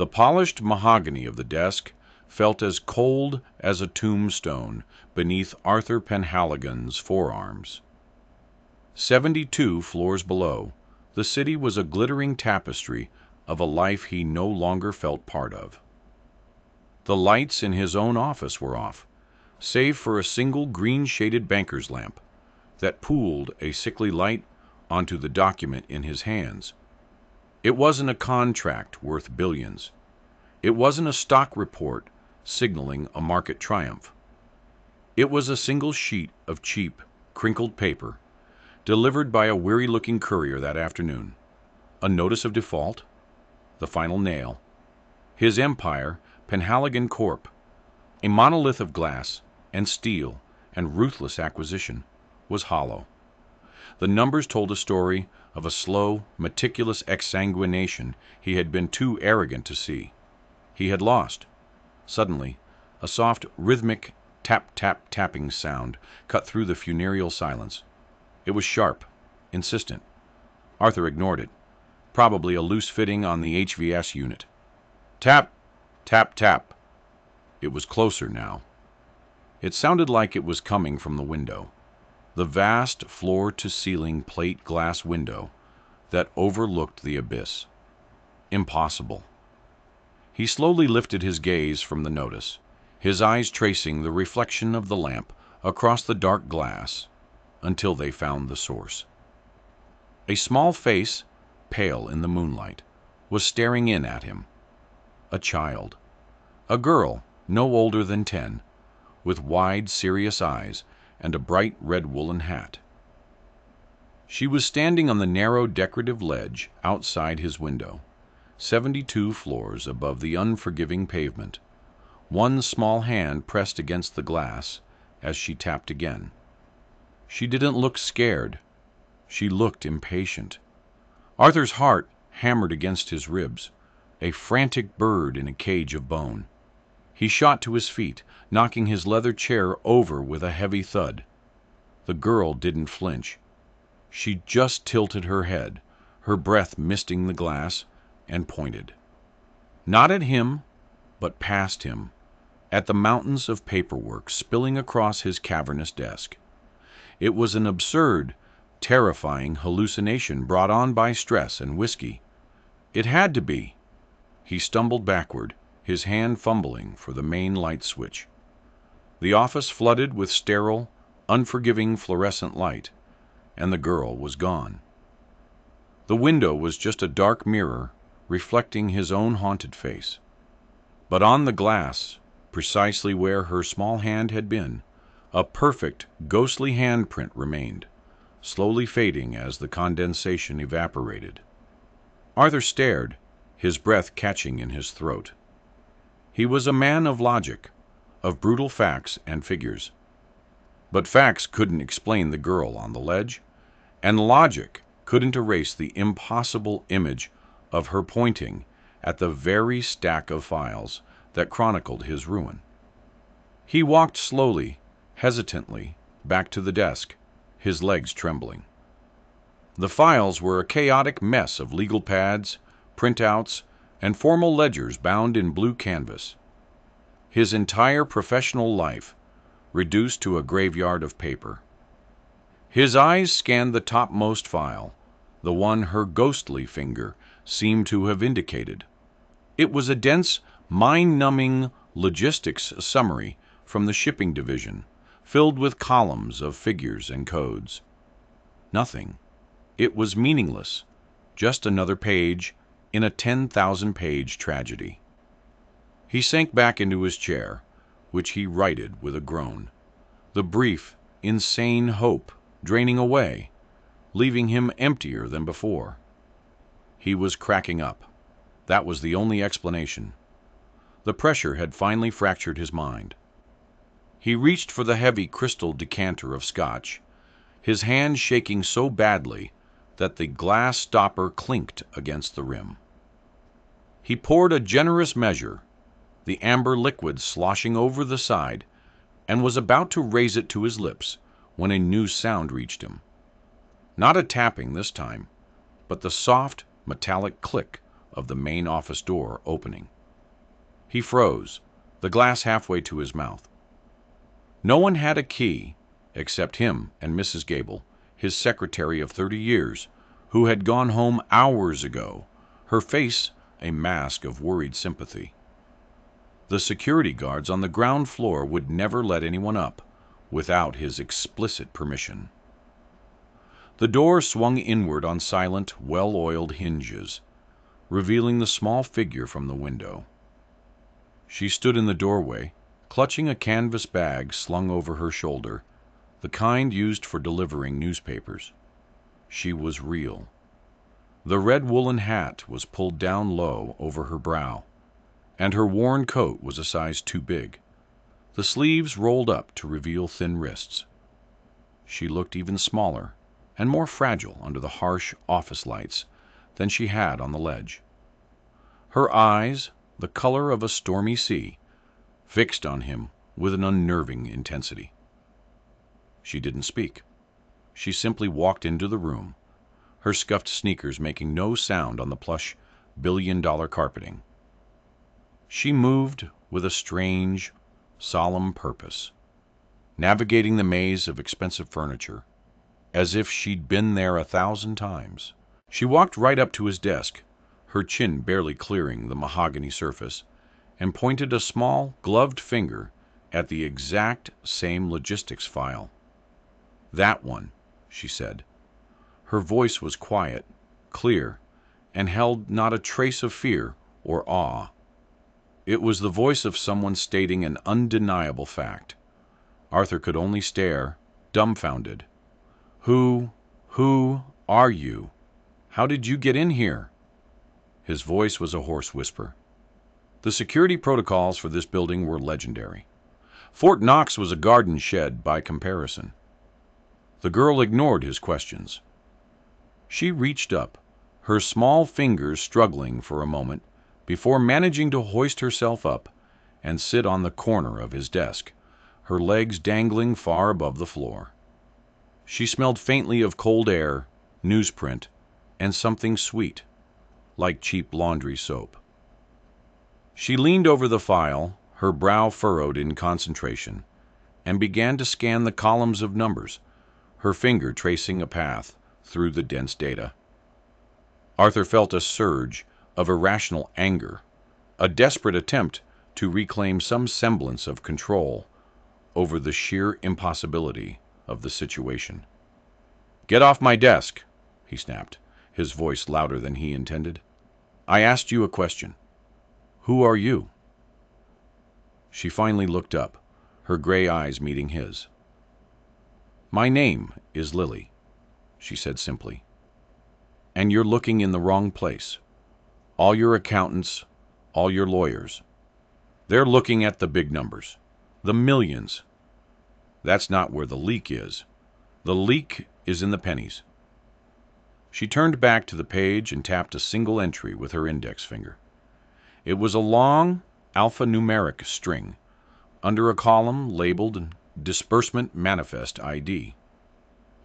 The polished mahogany of the desk felt as cold as a tombstone beneath Arthur Penhaligon's forearms. 72 floors below, the city was a glittering tapestry of a life he no longer felt part of. The lights in his own office were off, save for a single green-shaded banker's lamp that pooled a sickly light onto the document in his hands. It wasn't a contract worth billions. It wasn't a stock report signaling a market triumph. It was a single sheet of cheap, crinkled paper, delivered by a weary-looking courier that afternoon. A notice of default, the final nail. His empire, Penhaligon Corp., a monolith of glass and steel and ruthless acquisition, was hollow. The numbers told a story of a slow, meticulous exsanguination he had been too arrogant to see. He had lost. Suddenly, a soft, rhythmic tap-tap-tapping sound cut through the funereal silence. It was sharp, insistent. Arthur ignored it. Probably a loose fitting on the HVS unit. Tap, tap, tap. It was closer now. It sounded like it was coming from the window. The vast floor-to-ceiling plate glass window that overlooked the abyss. Impossible. He slowly lifted his gaze from the notice, his eyes tracing the reflection of the lamp across the dark glass until they found the source. A small face, pale in the moonlight, was staring in at him. A child. A girl no older than 10, with wide, serious eyes and a bright red woolen hat. She was standing on the narrow decorative ledge outside his window, 72 floors above the unforgiving pavement, one small hand pressed against the glass as she tapped again. She didn't look scared. She looked impatient. Arthur's heart hammered against his ribs, a frantic bird in a cage of bone. He shot to his feet, knocking his leather chair over with a heavy thud. The girl didn't flinch. She just tilted her head, her breath misting the glass, and pointed. Not at him, but past him, at the mountains of paperwork spilling across his cavernous desk. It was an absurd, terrifying hallucination brought on by stress and whiskey. It had to be. He stumbled backward, his hand fumbling for the main light switch. The office flooded with sterile, unforgiving fluorescent light, and the girl was gone. The window was just a dark mirror reflecting his own haunted face. But on the glass, precisely where her small hand had been, a perfect, ghostly handprint remained, slowly fading as the condensation evaporated. Arthur stared, his breath catching in his throat. He was a man of logic, of brutal facts and figures. But facts couldn't explain the girl on the ledge, and logic couldn't erase the impossible image of her pointing at the very stack of files that chronicled his ruin. He walked slowly, hesitantly, back to the desk, his legs trembling. The files were a chaotic mess of legal pads, printouts, and formal ledgers bound in blue canvas. His entire professional life reduced to a graveyard of paper. His eyes scanned the topmost file, the one her ghostly finger seemed to have indicated. It was a dense, mind-numbing logistics summary from the shipping division, filled with columns of figures and codes. Nothing. It was meaningless, just another page in a 10,000-page tragedy. He sank back into his chair, which he righted with a groan, the brief, insane hope draining away, leaving him emptier than before. He was cracking up. That was the only explanation. The pressure had finally fractured his mind. He reached for the heavy crystal decanter of scotch, his hand shaking so badly that the glass stopper clinked against the rim. He poured a generous measure, the amber liquid sloshing over the side, and was about to raise it to his lips when a new sound reached him. Not a tapping this time, but the soft, metallic click of the main office door opening. He froze, the glass halfway to his mouth. No one had a key except him and Mrs. Gable, his secretary of 30 years, who had gone home hours ago, her face a mask of worried sympathy. The security guards on the ground floor would never let anyone up without his explicit permission. The door swung inward on silent, well-oiled hinges, revealing the small figure from the window. She stood in the doorway, clutching a canvas bag slung over her shoulder, the kind used for delivering newspapers. She was real. The red woolen hat was pulled down low over her brow, and her worn coat was a size too big. The sleeves rolled up to reveal thin wrists. She looked even smaller and more fragile under the harsh office lights than she had on the ledge. Her eyes, the color of a stormy sea, fixed on him with an unnerving intensity. She didn't speak. She simply walked into the room, her scuffed sneakers making no sound on the plush billion-dollar carpeting. She moved with a strange, solemn purpose, navigating the maze of expensive furniture, as if she'd been there 1,000 times. She walked right up to his desk, her chin barely clearing the mahogany surface, and pointed a small, gloved finger at the exact same logistics file. "That one," she said. Her voice was quiet, clear, and held not a trace of fear or awe. It was the voice of someone stating an undeniable fact. Arthur could only stare, dumbfounded. Who are you? How did you get in here?" His voice was a hoarse whisper. The security protocols for this building were legendary. Fort Knox was a garden shed by comparison. The girl ignored his questions. She reached up, her small fingers struggling for a moment before managing to hoist herself up and sit on the corner of his desk, her legs dangling far above the floor. She smelled faintly of cold air, newsprint, and something sweet, like cheap laundry soap. She leaned over the file, her brow furrowed in concentration, and began to scan the columns of numbers, her finger tracing a path through the dense data. Arthur felt a surge of irrational anger, a desperate attempt to reclaim some semblance of control over the sheer impossibility of the situation. "Get off my desk," he snapped, his voice louder than he intended. "I asked you a question. Who are you?" She finally looked up, her gray eyes meeting his. "My name is Lily," she said simply. "And you're looking in the wrong place. All your accountants, all your lawyers, they're looking at the big numbers, the millions. That's not where the leak is. The leak is in the pennies." She turned back to the page and tapped a single entry with her index finger. It was a long alphanumeric string, under a column labeled Disbursement Manifest ID.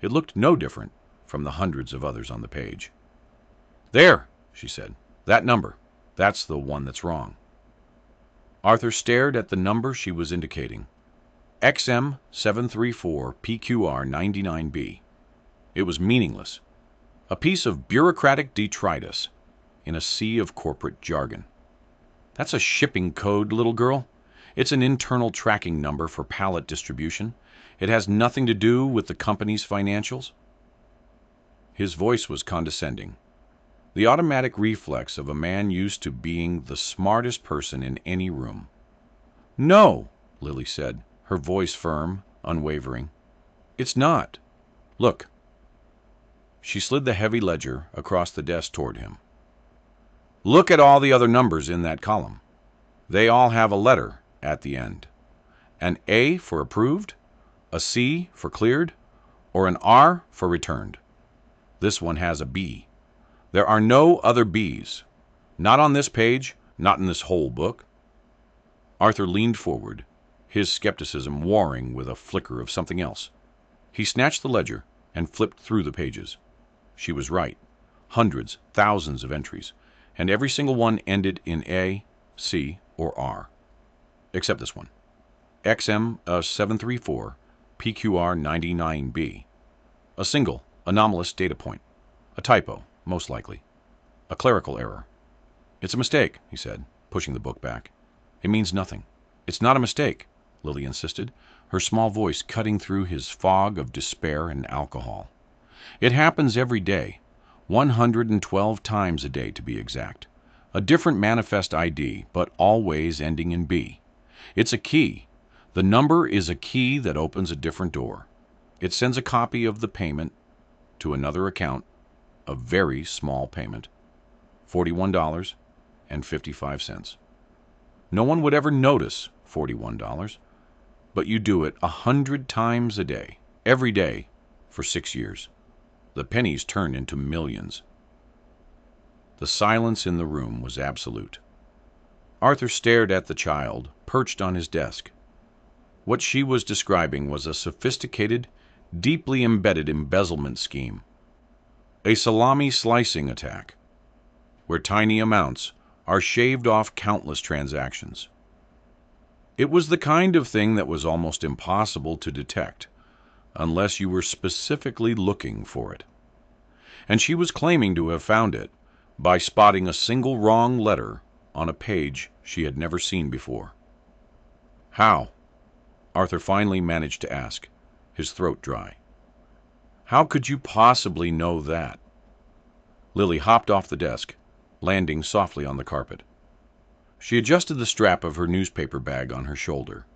It looked no different from the hundreds of others on the page. "There," she said. "That number. That's the one that's wrong." Arthur stared at the number she was indicating. XM 734 PQR 99B. It was meaningless. A piece of bureaucratic detritus in a sea of corporate jargon. "That's a shipping code, little girl. It's an internal tracking number for pallet distribution. It has nothing to do with the company's financials." His voice was condescending, the automatic reflex of a man used to being the smartest person in any room. "No," Lily said, her voice firm, unwavering. "It's not. Look." She slid the heavy ledger across the desk toward him. "Look at all the other numbers in that column. They all have a letter at the end. An A for approved, a C for cleared, or an R for returned. This one has a B. There are no other B's. Not on this page, not in this whole book." Arthur leaned forward, his skepticism warring with a flicker of something else. He snatched the ledger and flipped through the pages. She was right. Hundreds, thousands of entries, and every single one ended in A, C, or R, except this one, XM734 PQR99B. A single, anomalous data point. A typo, most likely. A clerical error. "It's a mistake," he said, pushing the book back. "It means nothing." "It's not a mistake," Lily insisted, her small voice cutting through his fog of despair and alcohol. "It happens every day, 112 times a day to be exact. A different manifest ID, but always ending in B. It's a key. The number is a key that opens a different door. It sends a copy of the payment to another account, a very small payment, $41.55. No one would ever notice $41, but you do it 100 times a day, every day, for 6 years. The pennies turn into millions." The silence in the room was absolute. Arthur stared at the child, perched on his desk. What she was describing was a sophisticated, deeply embedded embezzlement scheme. A salami slicing attack, where tiny amounts are shaved off countless transactions. It was the kind of thing that was almost impossible to detect unless you were specifically looking for it. And she was claiming to have found it by spotting a single wrong letter on a page she had never seen before. "How?" Arthur finally managed to ask, his throat dry. "How could you possibly know that?" Lily hopped off the desk, landing softly on the carpet. She adjusted the strap of her newspaper bag on her shoulder.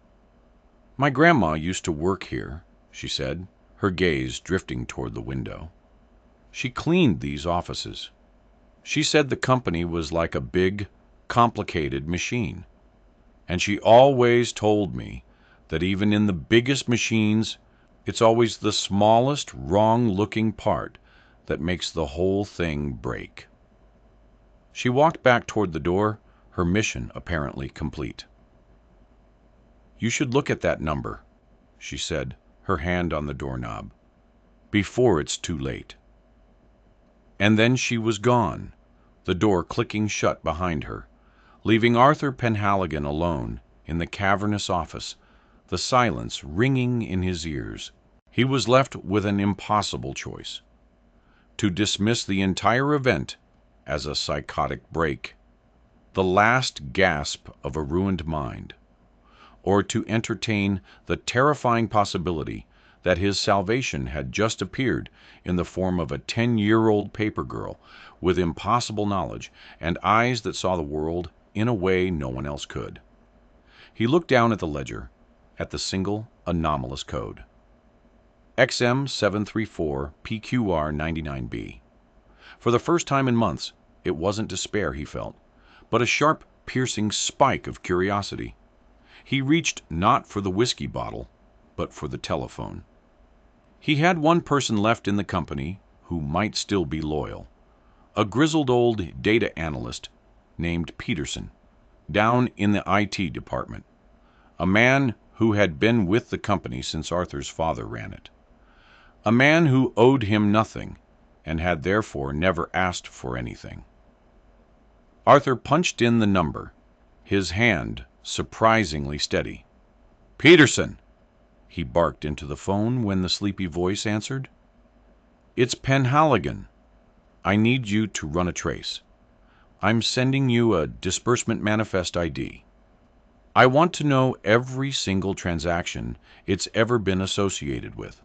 "My grandma used to work here," she said, her gaze drifting toward the window. "She cleaned these offices. She said the company was like a big, complicated machine. And she always told me that even in the biggest machines, it's always the smallest, wrong-looking part that makes the whole thing break." She walked back toward the door, her mission apparently complete. "You should look at that number," she said, her hand on the doorknob, "before it's too late." And then she was gone, the door clicking shut behind her, leaving Arthur Penhaligon alone in the cavernous office, the silence ringing in his ears. He was left with an impossible choice: to dismiss the entire event as a psychotic break, the last gasp of a ruined mind, or to entertain the terrifying possibility that his salvation had just appeared in the form of a 10-year-old paper girl with impossible knowledge and eyes that saw the world in a way no one else could. He looked down at the ledger, at the single anomalous code. XM734 PQR99B. For the first time in months, it wasn't despair he felt, but a sharp, piercing spike of curiosity. He reached not for the whiskey bottle, but for the telephone. He had one person left in the company who might still be loyal, a grizzled old data analyst named Peterson, down in the IT department, a man who had been with the company since Arthur's father ran it, a man who owed him nothing and had therefore never asked for anything. Arthur punched in the number, his hand surprisingly steady. "Peterson!" he barked into the phone when the sleepy voice answered. "It's Penhaligon. I need you to run a trace. I'm sending you a disbursement manifest ID. I want to know every single transaction it's ever been associated with.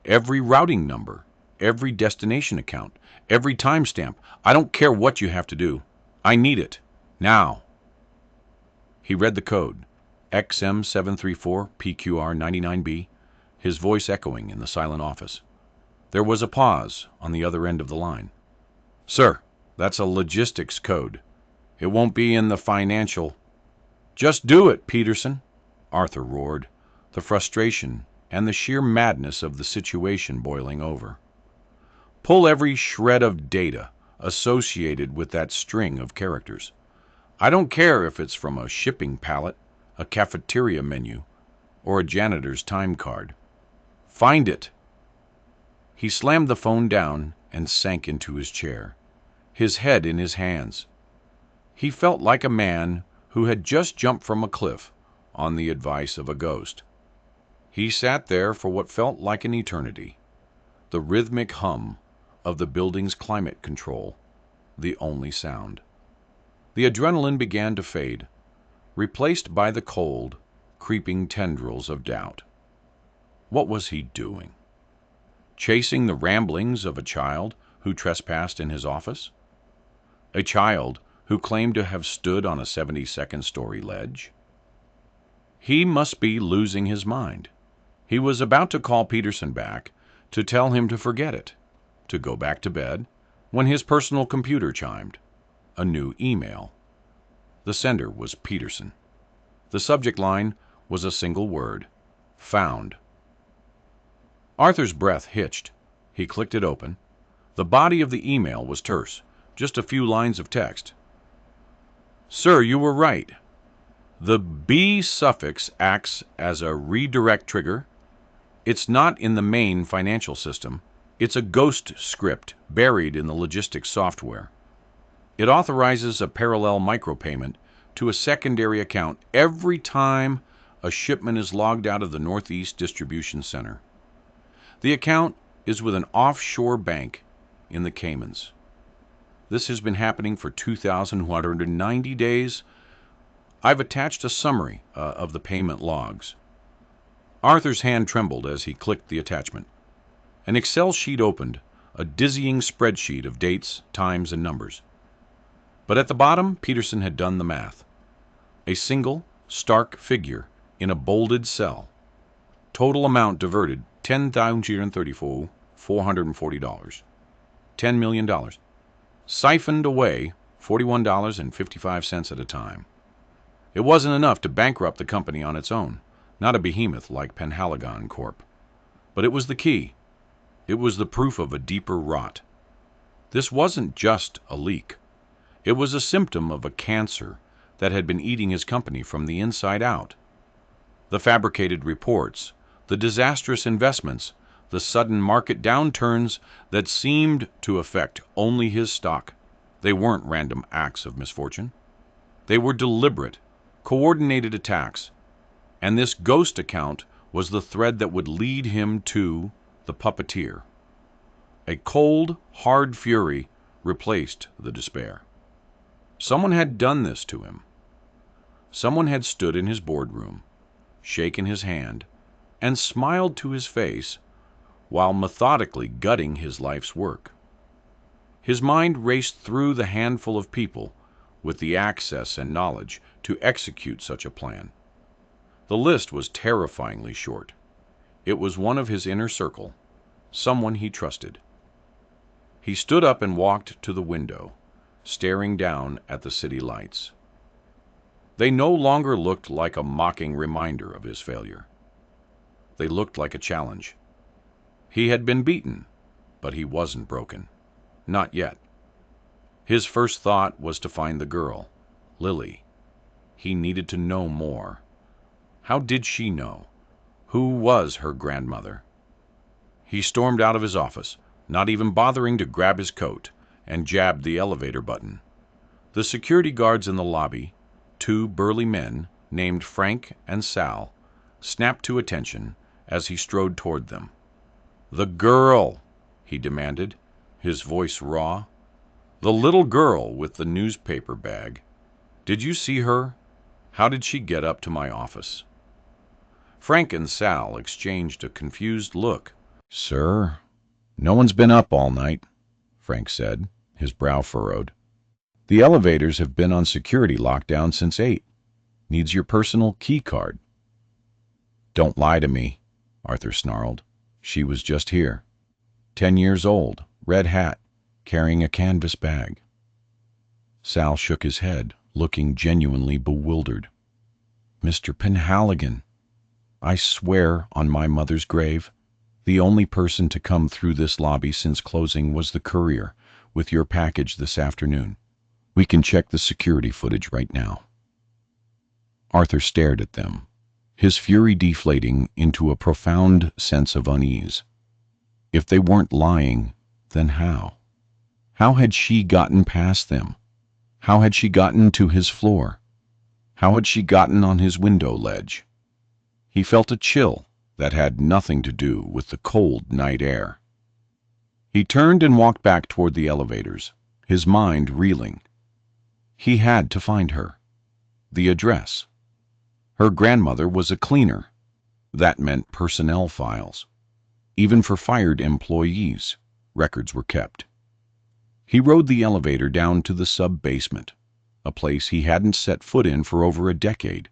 Every routing number, every destination account, every timestamp. I don't care what you have to do. I need it. Now." He read the code, XM734 PQR99B, his voice echoing in the silent office. There was a pause on the other end of the line. "Sir, that's a logistics code. It won't be in the financial—" "Just do it, Peterson," Arthur roared, the frustration and the sheer madness of the situation boiling over. "Pull every shred of data associated with that string of characters. I don't care if it's from a shipping pallet, a cafeteria menu, or a janitor's time card. Find it." He slammed the phone down and sank into his chair, his head in his hands, He felt like a man who had just jumped from a cliff on the advice of a ghost. He sat there for what felt like an eternity, the rhythmic hum of the building's climate control, the only sound. The adrenaline began to fade, replaced by the cold, creeping tendrils of doubt. What was he doing? Chasing the ramblings of a child who trespassed in his office? A child who claimed to have stood on a 72nd-story ledge? He must be losing his mind. He was about to call Peterson back to tell him to forget it, to go back to bed, when his personal computer chimed. A new email. The sender was Peterson. The subject line was a single word: found. Arthur's breath hitched. He clicked it open. The body of the email was terse, just a few lines of text. Sir, you were right. The B suffix acts as a redirect trigger. It's not in the main financial system. It's a ghost script buried in the logistics software. It authorizes a parallel micropayment to a secondary account every time a shipment is logged out of the Northeast Distribution Center. The account is with an offshore bank in the Caymans. This has been happening for 2,190 days. I've attached a summary of the payment logs. Arthur's hand trembled as he clicked the attachment. An Excel sheet opened, a dizzying spreadsheet of dates, times, and numbers. But at the bottom, Peterson had done the math. A single, stark figure in a bolded cell. Total amount diverted, $10,440. $10 million. Siphoned away, $41.55 at a time. It wasn't enough to bankrupt the company on its own, not a behemoth like Penhaligon Corp. But it was the key. It was the proof of a deeper rot. This wasn't just a leak. It was a symptom of a cancer that had been eating his company from the inside out. The fabricated reports, the disastrous investments, the sudden market downturns that seemed to affect only his stock. They weren't random acts of misfortune. They were deliberate, coordinated attacks. And this ghost account was the thread that would lead him to the puppeteer. A cold, hard fury replaced the despair. Someone had done this to him. Someone had stood in his boardroom, shaken his hand, and smiled to his face while methodically gutting his life's work. His mind raced through the handful of people with the access and knowledge to execute such a plan. The list was terrifyingly short. It was one of his inner circle, someone he trusted. He stood up and walked to the window, staring down at the city lights. They no longer looked like a mocking reminder of his failure. They looked like a challenge. He had been beaten, but he wasn't broken. Not yet. His first thought was to find the girl, Lily. He needed to know more. How did she know? Who was her grandmother? He stormed out of his office, not even bothering to grab his coat, and jabbed the elevator button. The security guards in the lobby, two burly men named Frank and Sal, snapped to attention as he strode toward them. "The girl," he demanded, his voice raw. "The little girl with the newspaper bag. Did you see her? How did she get up to my office?" Frank and Sal exchanged a confused look. "Sir, no one's been up all night," Frank said, his brow furrowed. "The elevators have been on security lockdown since 8. Needs your personal key card." "Don't lie to me," Arthur snarled. "She was just here. 10 years old, red hat, carrying a canvas bag." Sal shook his head, looking genuinely bewildered. "Mr. Penhaligon, I swear on my mother's grave, the only person to come through this lobby since closing was the courier with your package this afternoon. We can check the security footage right now." Arthur stared at them, his fury deflating into a profound sense of unease. If they weren't lying, then how? How had she gotten past them? How had she gotten to his floor? How had she gotten on his window ledge? He felt a chill that had nothing to do with the cold night air. He turned and walked back toward the elevators, his mind reeling. He had to find her. The address. Her grandmother was a cleaner. That meant personnel files. Even for fired employees, records were kept. He rode the elevator down to the sub-basement, a place he hadn't set foot in for over a decade,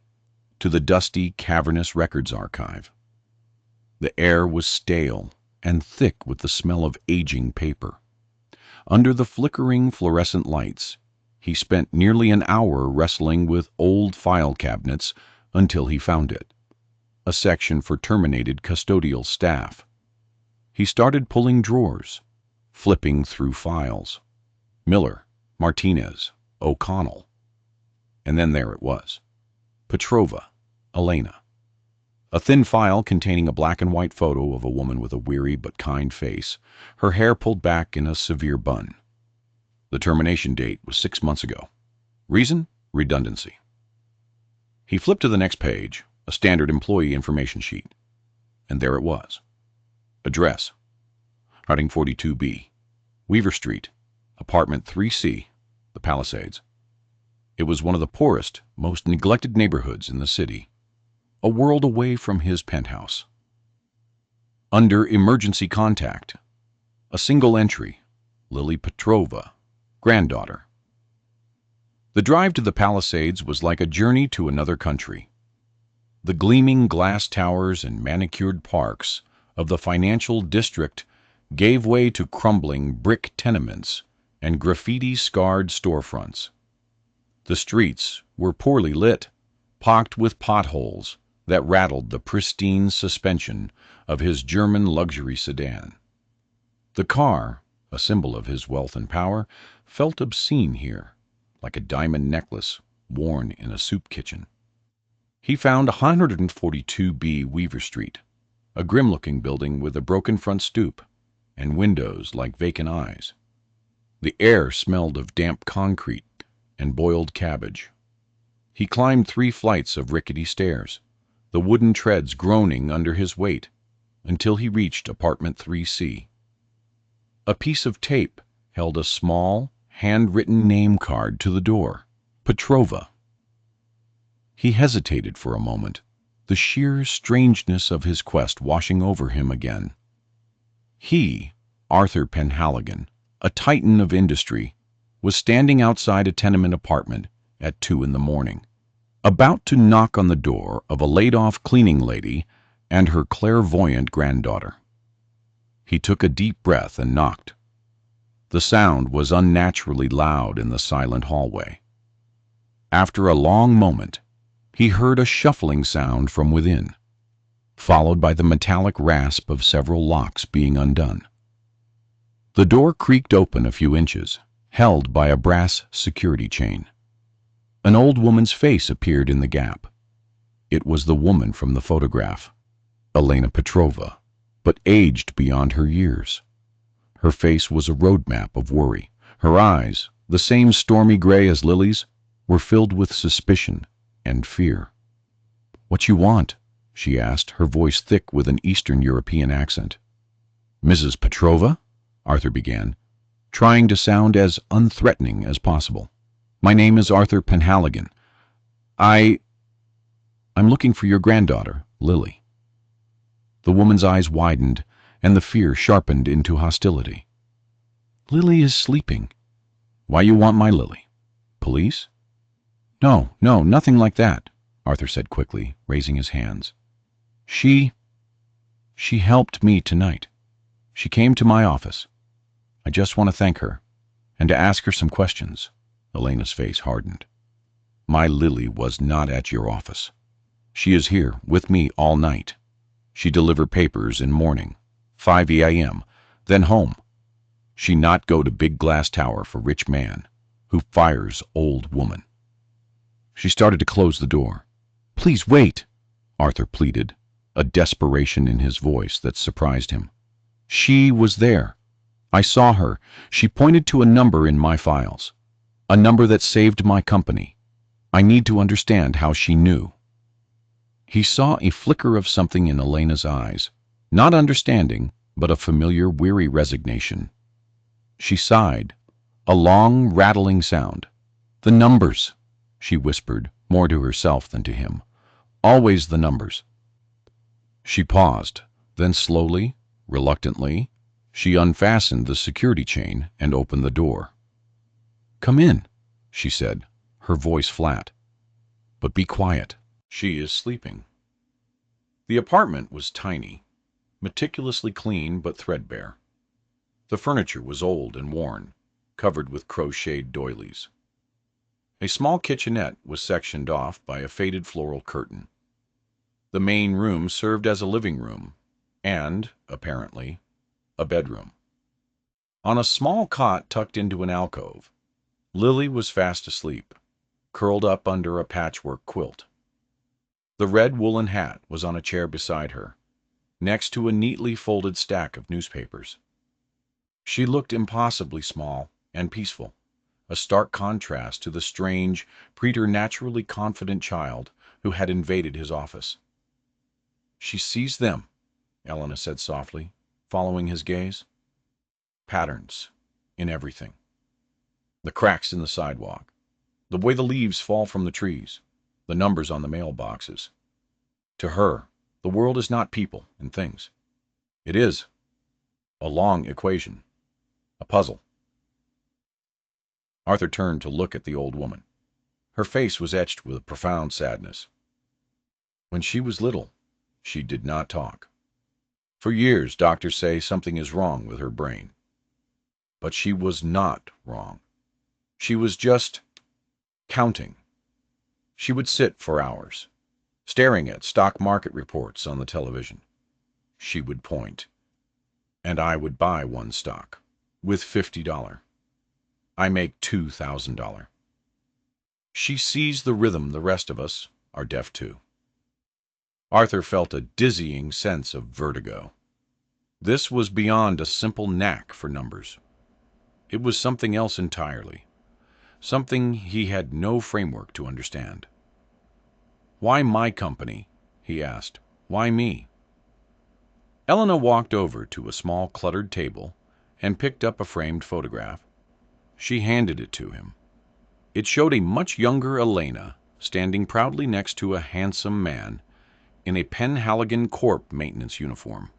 to the dusty, cavernous records archive. The air was stale and thick with the smell of aging paper. Under the flickering fluorescent lights, he spent nearly an hour wrestling with old file cabinets until he found it, a section for terminated custodial staff. He started pulling drawers, flipping through files. Miller, Martinez, O'Connell. And then there it was. Petrova, Elena. A thin file containing a black and white photo of a woman with a weary but kind face, her hair pulled back in a severe bun. The termination date was 6 months ago. Reason? Redundancy. He flipped to the next page, a standard employee information sheet. And there it was. Address: Harding 42B, Weaver Street, Apartment 3C, the Palisades. It was one of the poorest, most neglected neighborhoods in the city, a world away from his penthouse. Under emergency contact, a single entry: Lily Petrova, granddaughter. The drive to the Palisades was like a journey to another country. The gleaming glass towers and manicured parks of the financial district gave way to crumbling brick tenements and graffiti-scarred storefronts. The streets were poorly lit, pocked with potholes that rattled the pristine suspension of his German luxury sedan. The car, a symbol of his wealth and power, felt obscene here, like a diamond necklace worn in a soup kitchen. He found 142B Weaver Street, a grim-looking building with a broken front stoop and windows like vacant eyes. The air smelled of damp concrete and boiled cabbage. He climbed 3 flights of rickety stairs, the wooden treads groaning under his weight, until he reached apartment 3C. A piece of tape held a small, handwritten name card to the door: Petrova. He hesitated for a moment, the sheer strangeness of his quest washing over him again. He, Arthur Penhaligon, a titan of industry, was standing outside a tenement apartment at 2 a.m, about to knock on the door of a laid-off cleaning lady and her clairvoyant granddaughter. He took a deep breath and knocked. The sound was unnaturally loud in the silent hallway. After a long moment, he heard a shuffling sound from within, followed by the metallic rasp of several locks being undone. The door creaked open a few inches, held by a brass security chain. An old woman's face appeared in the gap. It was the woman from the photograph, Elena Petrova, but aged beyond her years. Her face was a roadmap of worry. Her eyes, the same stormy gray as Lily's, were filled with suspicion and fear. "What you want?" she asked, her voice thick with an Eastern European accent. "Mrs. Petrova?" Arthur began, trying to sound as unthreatening as possible. "My name is Arthur Penhaligon. I'm looking for your granddaughter, Lily." The woman's eyes widened, and the fear sharpened into hostility. "Lily is sleeping." "Why you want my Lily? Police?" No, nothing like that," Arthur said quickly, raising his hands. She helped me tonight. She came to my office. I just want to thank her, and to ask her some questions." Elena's face hardened. "My Lily was not at your office. She is here with me all night. She deliver papers in morning, 5 a.m., then home. She not go to big glass tower for rich man, who fires old woman." She started to close the door. "Please wait," Arthur pleaded, a desperation in his voice that surprised him. "She was there. I saw her. She pointed to a number in my files. A number that saved my company. I need to understand how she knew. He saw a flicker of something in Elena's eyes. Not understanding, but a familiar, weary resignation. She sighed. A long, rattling sound. The numbers, she whispered, more to herself than to him. Always the numbers. She paused. Then slowly, reluctantly, she unfastened the security chain and opened the door. "Come in," she said, her voice flat. "But be quiet. She is sleeping." The apartment was tiny, meticulously clean but threadbare. The furniture was old and worn, covered with crocheted doilies. A small kitchenette was sectioned off by a faded floral curtain. The main room served as a living room and, apparently, a bedroom. On a small cot tucked into an alcove, Lily was fast asleep, curled up under a patchwork quilt. The red woolen hat was on a chair beside her, next to a neatly folded stack of newspapers. She looked impossibly small and peaceful, a stark contrast to the strange, preternaturally confident child who had invaded his office. "She sees them," Elena said softly, following his gaze. "Patterns in everything. The cracks in the sidewalk, the way the leaves fall from the trees, the numbers on the mailboxes. To her, the world is not people and things. It is a long equation, a puzzle." Arthur turned to look at the old woman. Her face was etched with a profound sadness. When she was little, she did not talk. For years, doctors say something is wrong with her brain. But she was not wrong. She was just counting. She would sit for hours, staring at stock market reports on the television. She would point, and I would buy one stock with $50. I make $2,000. She sees the rhythm the rest of us are deaf to. Arthur felt a dizzying sense of vertigo. This was beyond a simple knack for numbers. It was something else entirely, something he had no framework to understand. "Why my company?" he asked. "Why me?" Elena walked over to a small cluttered table and picked up a framed photograph. She handed it to him. It showed a much younger Elena standing proudly next to a handsome man in a Penhaligon Corp maintenance uniform.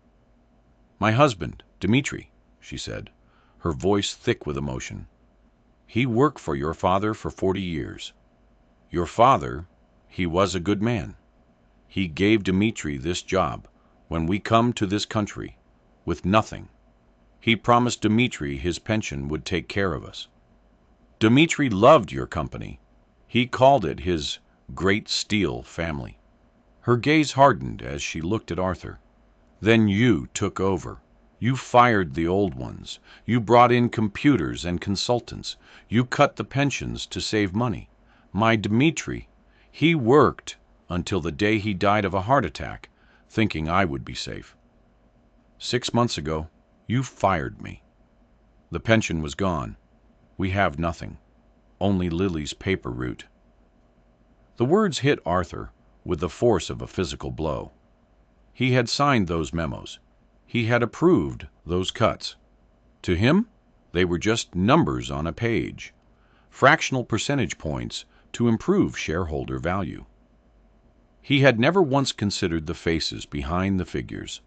"My husband, Dmitri," she said, her voice thick with emotion. "He worked for your father for 40 years. Your father, he was a good man. He gave Dmitri this job when we come to this country with nothing. He promised Dmitri his pension would take care of us. Dmitri loved your company. He called it his Great Steel family." Her gaze hardened as she looked at Arthur. "Then you took over. You fired the old ones. You brought in computers and consultants. You cut the pensions to save money. My Dmitri, he worked until the day he died of a heart attack, thinking I would be safe. 6 months ago, you fired me. The pension was gone. We have nothing. Only Lily's paper route." The words hit Arthur with the force of a physical blow. He had signed those memos. He had approved those cuts. To him, they were just numbers on a page, fractional percentage points to improve shareholder value. He had never once considered the faces behind the figures,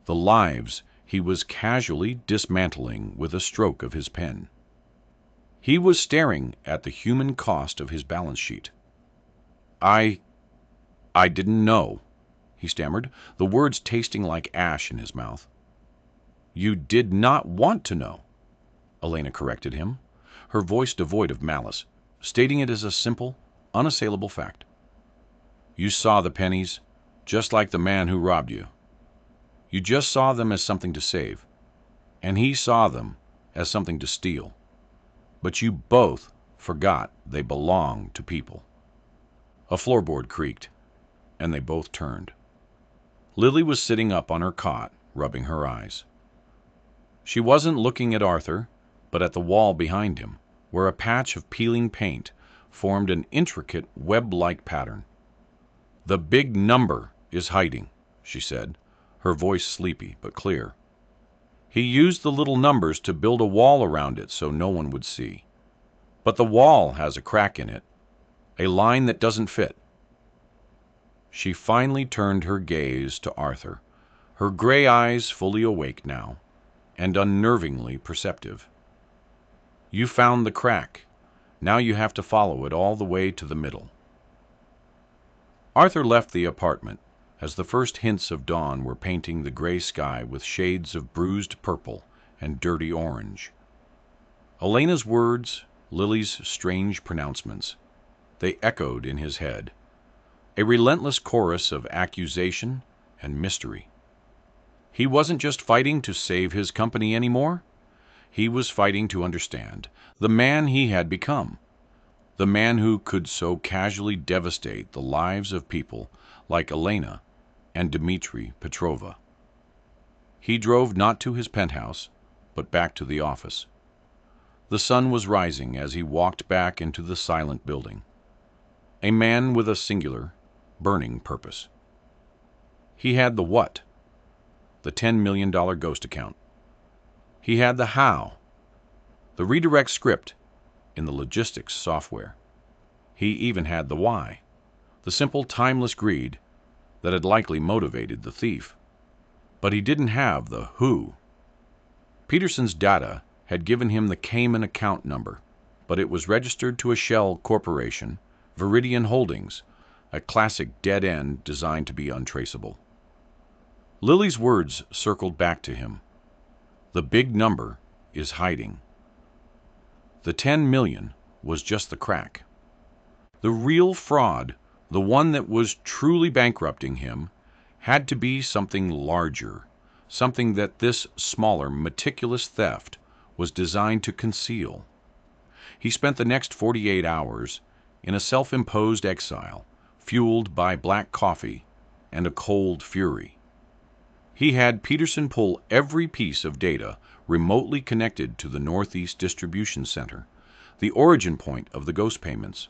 the lives he was casually dismantling with a stroke of his pen. He was staring at the human cost of his balance sheet. I didn't know," he stammered, the words tasting like ash in his mouth. "You did not want to know," Elena corrected him, her voice devoid of malice, stating it as a simple, unassailable fact. "You saw the pennies, just like the man who robbed you. You just saw them as something to save, and he saw them as something to steal. But you both forgot they belong to people." A floorboard creaked, and they both turned. Lily was sitting up on her cot, rubbing her eyes. She wasn't looking at Arthur, but at the wall behind him, where a patch of peeling paint formed an intricate web-like pattern. "The big number is hiding," she said, her voice sleepy but clear. "He used the little numbers to build a wall around it so no one would see. But the wall has a crack in it, a line that doesn't fit." She finally turned her gaze to Arthur, her gray eyes fully awake now, and unnervingly perceptive. "You found the crack. Now you have to follow it all the way to the middle." Arthur left the apartment as the first hints of dawn were painting the gray sky with shades of bruised purple and dirty orange. Elena's words, Lily's strange pronouncements, they echoed in his head, a relentless chorus of accusation and mystery. He wasn't just fighting to save his company anymore. He was fighting to understand the man he had become, the man who could so casually devastate the lives of people like Elena and Dmitri Petrova. He drove not to his penthouse, but back to the office. The sun was rising as he walked back into the silent building, a man with a singular, burning purpose. He had the what, the $10 million ghost account. He had the how, the redirect script in the logistics software. He even had the why, the simple timeless greed that had likely motivated the thief. But he didn't have the who. Peterson's data had given him the Cayman account number, but it was registered to a shell corporation, Viridian Holdings, a classic dead end designed to be untraceable. Lily's words circled back to him. The big number is hiding. The 10 million was just the crack. The real fraud, the one that was truly bankrupting him, had to be something larger, something that this smaller, meticulous theft was designed to conceal. He spent the next 48 hours in a self-imposed exile, fueled by black coffee and a cold fury. He had Peterson pull every piece of data remotely connected to the Northeast Distribution Center, the origin point of the ghost payments,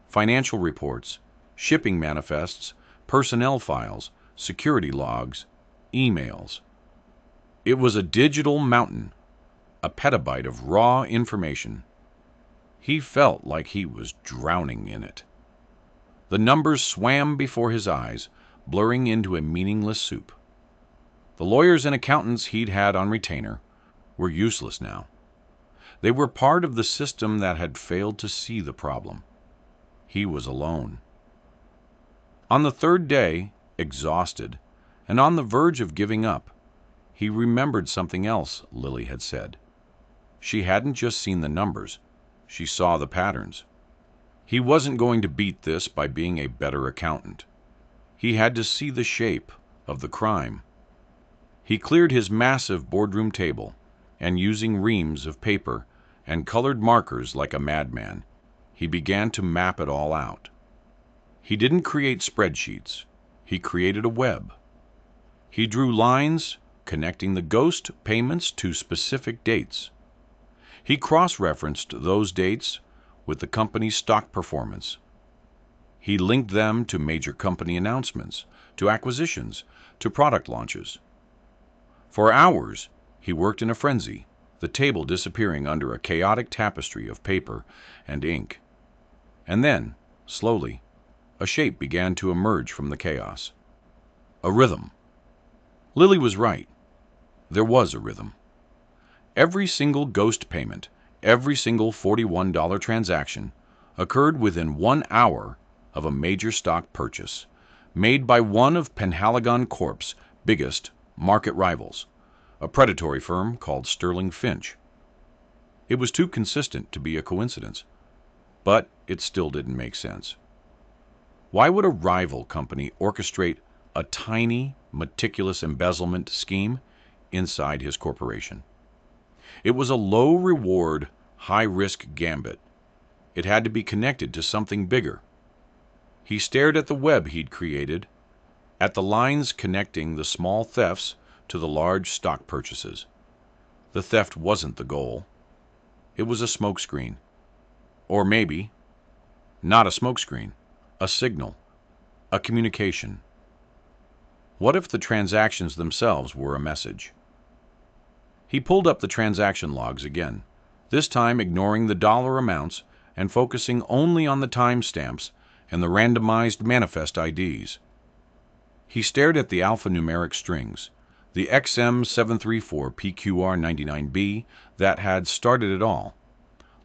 financial reports, shipping manifests, personnel files, security logs, emails. It was a digital mountain, a petabyte of raw information. He felt like he was drowning in it. The numbers swam before his eyes, blurring into a meaningless soup. The lawyers and accountants he'd had on retainer were useless now. They were part of the system that had failed to see the problem. He was alone. On the third day, exhausted, and on the verge of giving up, he remembered something else Lily had said. She hadn't just seen the numbers, she saw the patterns. He wasn't going to beat this by being a better accountant. He had to see the shape of the crime. He cleared his massive boardroom table, and using reams of paper and colored markers like a madman, he began to map it all out. He didn't create spreadsheets. He created a web. He drew lines connecting the ghost payments to specific dates. He cross-referenced those dates with the company's stock performance. He linked them to major company announcements, to acquisitions, to product launches. For hours, he worked in a frenzy, the table disappearing under a chaotic tapestry of paper and ink. And then, slowly, a shape began to emerge from the chaos. A rhythm. Lily was right. There was a rhythm. Every single ghost payment, every single $41 transaction, occurred within 1 hour of a major stock purchase, made by one of Penhaligon Corp's biggest market rivals, a predatory firm called Sterling Finch. It was too consistent to be a coincidence, but it still didn't make sense. Why would a rival company orchestrate a tiny, meticulous embezzlement scheme inside his corporation? It was a low-reward, high-risk gambit. It had to be connected to something bigger. He stared at the web he'd created, at the lines connecting the small thefts to the large stock purchases. The theft wasn't the goal. It was a smokescreen, Or maybe, not a smokescreen, a signal, a communication. What if the transactions themselves were a message? He pulled up the transaction logs again, this time ignoring the dollar amounts and focusing only on the timestamps and the randomized manifest IDs. He stared at the alphanumeric strings, the XM734PQR99B that had started it all.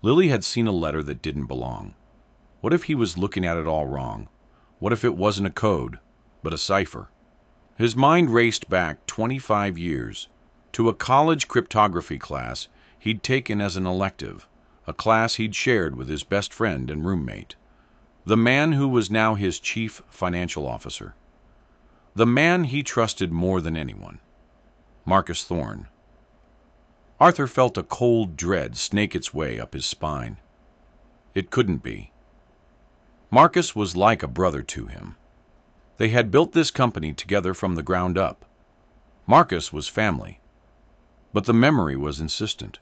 Lily had seen a letter that didn't belong. What if he was looking at it all wrong? What if it wasn't a code, but a cipher? His mind raced back 25 years to a college cryptography class he'd taken as an elective, a class he'd shared with his best friend and roommate, the man who was now his chief financial officer, the man he trusted more than anyone, Marcus Thorne. Arthur felt a cold dread snake its way up his spine. It couldn't be. Marcus was like a brother to him. They had built this company together from the ground up. Marcus was family. But the memory was insistent.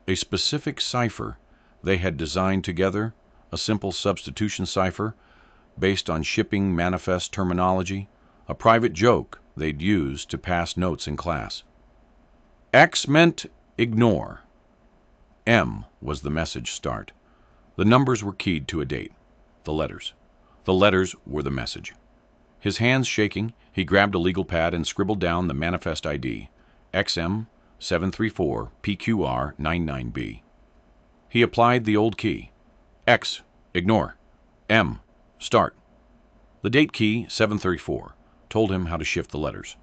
A specific cipher they had designed together, a simple substitution cipher based on shipping manifest terminology, a private joke they'd used to pass notes in class. X meant ignore. M was the message start. The numbers were keyed to a date. The letters. The letters were the message. His hands shaking, he grabbed a legal pad and scribbled down the manifest ID, XM734PQR99B. He applied the old key. X, ignore. M, start. The date key, 734, told him how to shift the letters.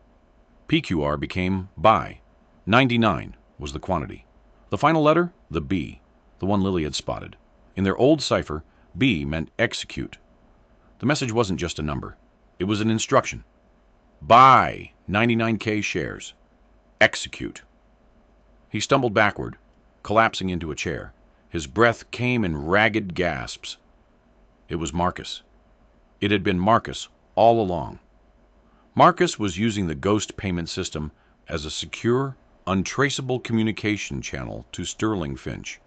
PQR became buy. 99 was the quantity. The final letter, the B, the one Lily had spotted. In their old cipher, B meant execute. The message wasn't just a number. It was an instruction. Buy 99K shares. Execute. He stumbled backward, collapsing into a chair. His breath came in ragged gasps. It was Marcus. It had been Marcus all along. Marcus was using the ghost payment system as a secure, untraceable communication channel to Sterling Finch,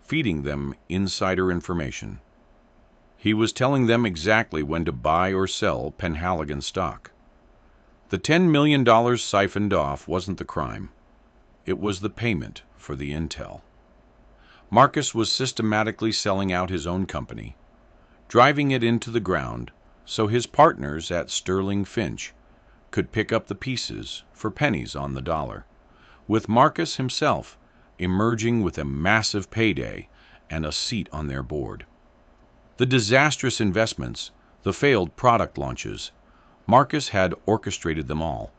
feeding them insider information. He was telling them exactly when to buy or sell Penhaligon stock. The $10 million siphoned off wasn't the crime. It was the payment for the intel. Marcus was systematically selling out his own company, driving it into the ground so his partners at Sterling Finch could pick up the pieces for pennies on the dollar, with Marcus himself emerging with a massive payday and a seat on their board. The disastrous investments, the failed product launches, Marcus had orchestrated them all,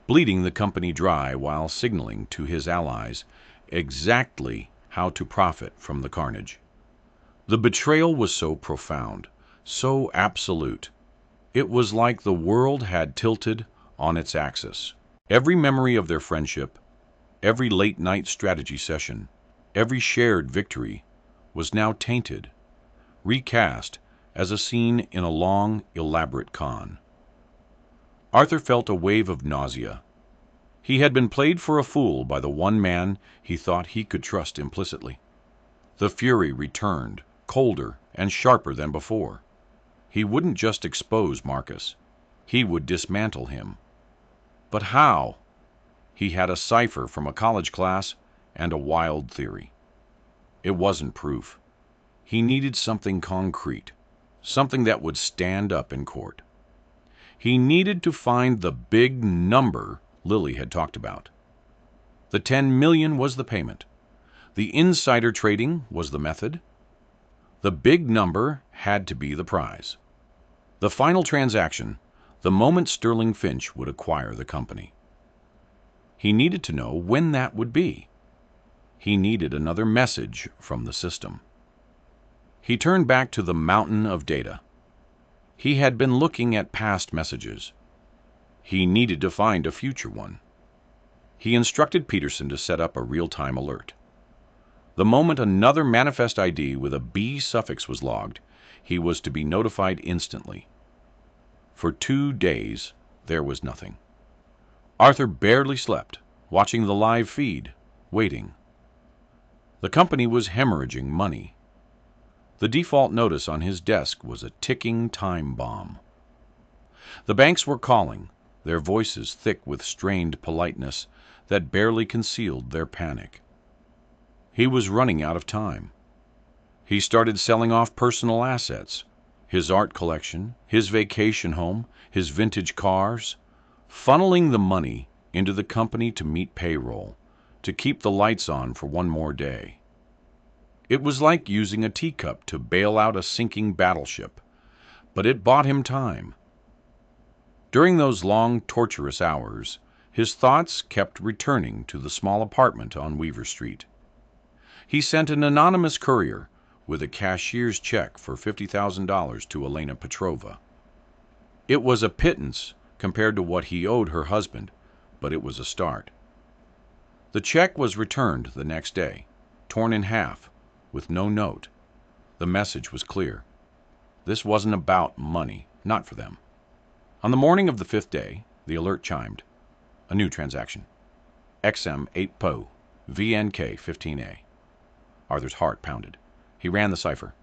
bleeding the company dry while signaling to his allies exactly how to profit from the carnage. The betrayal was so profound, so absolute. It was like the world had tilted on its axis. Every memory of their friendship, every late-night strategy session, every shared victory was now tainted, recast as a scene in a long, elaborate con. Arthur felt a wave of nausea. He had been played for a fool by the one man he thought he could trust implicitly. The fury returned, colder and sharper than before. He wouldn't just expose Marcus. He would dismantle him. But how? He had a cipher from a college class and a wild theory. It wasn't proof. He needed something concrete, something that would stand up in court. He needed to find the big number Lily had talked about. The 10 million was the payment. The insider trading was the method. The big number had to be the prize. The final transaction, the moment Sterling Finch would acquire the company. He needed to know when that would be. He needed another message from the system. He turned back to the mountain of data. He had been looking at past messages. He needed to find a future one. He instructed Peterson to set up a real-time alert. The moment another manifest ID with a B suffix was logged, he was to be notified instantly. For 2 days, there was nothing. Arthur barely slept, watching the live feed, waiting. The company was hemorrhaging money. The default notice on his desk was a ticking time bomb. The banks were calling, their voices thick with strained politeness that barely concealed their panic. He was running out of time. He started selling off personal assets, his art collection, his vacation home, his vintage cars, funneling the money into the company to meet payroll, to keep the lights on for one more day. It was like using a teacup to bail out a sinking battleship, but it bought him time. During those long, torturous hours, his thoughts kept returning to the small apartment on Weaver Street. He sent an anonymous courier with a cashier's check for $50,000 to Elena Petrova. It was a pittance compared to what he owed her husband, but it was a start. The check was returned the next day, torn in half, with no note. The message was clear. This wasn't about money, not for them. On the morning of the fifth day, the alert chimed. A new transaction. XM 8 PO, VNK 15A. Arthur's heart pounded. He ran the cipher.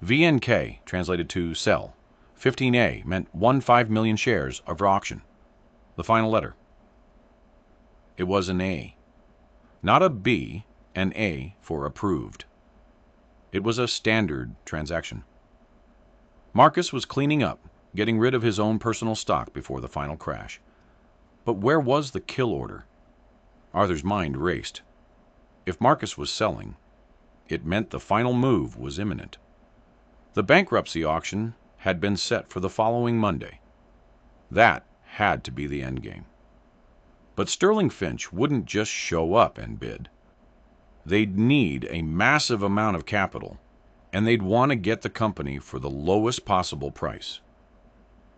VNK translated to sell. 15A meant 1.5 million shares of auction. The final letter. It was an A. Not a B, an A for approved. It was a standard transaction. Marcus was cleaning up, getting rid of his own personal stock before the final crash. But where was the kill order? Arthur's mind raced. If Marcus was selling, it meant the final move was imminent. The bankruptcy auction had been set for the following Monday. That had to be the endgame. But Sterling Finch wouldn't just show up and bid. They'd need a massive amount of capital, and they'd want to get the company for the lowest possible price.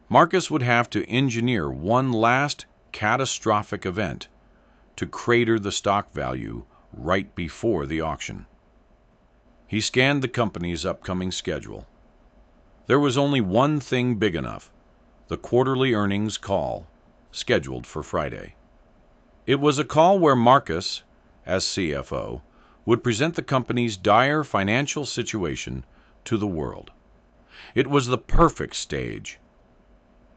Marcus would have to engineer one last catastrophic event to crater the stock value right before the auction. He scanned the company's upcoming schedule. There was only one thing big enough: the quarterly earnings call, scheduled for Friday. It was a call where Marcus, as CFO, would present the company's dire financial situation to the world. It was the perfect stage.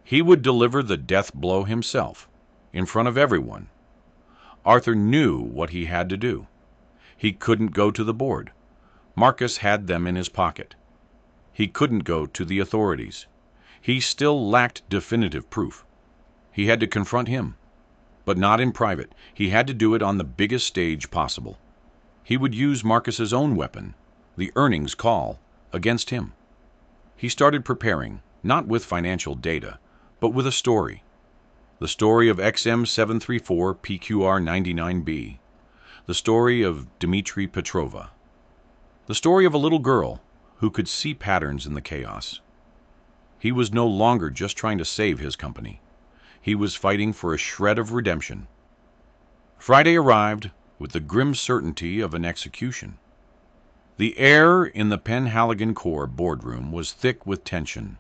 He would deliver the death blow himself, in front of everyone. Arthur knew what he had to do. He couldn't go to the board. Marcus had them in his pocket. He couldn't go to the authorities. He still lacked definitive proof. He had to confront him, but not in private. He had to do it on the biggest stage possible. He would use Marcus's own weapon, the earnings call, against him. He started preparing, not with financial data, but with a story. The story of XM734 PQR99B. The story of Dmitri Petrova. The story of a little girl who could see patterns in the chaos. He was no longer just trying to save his company. He was fighting for a shred of redemption. Friday arrived with the grim certainty of an execution. The air in the Penhaligon Corps boardroom was thick with tension.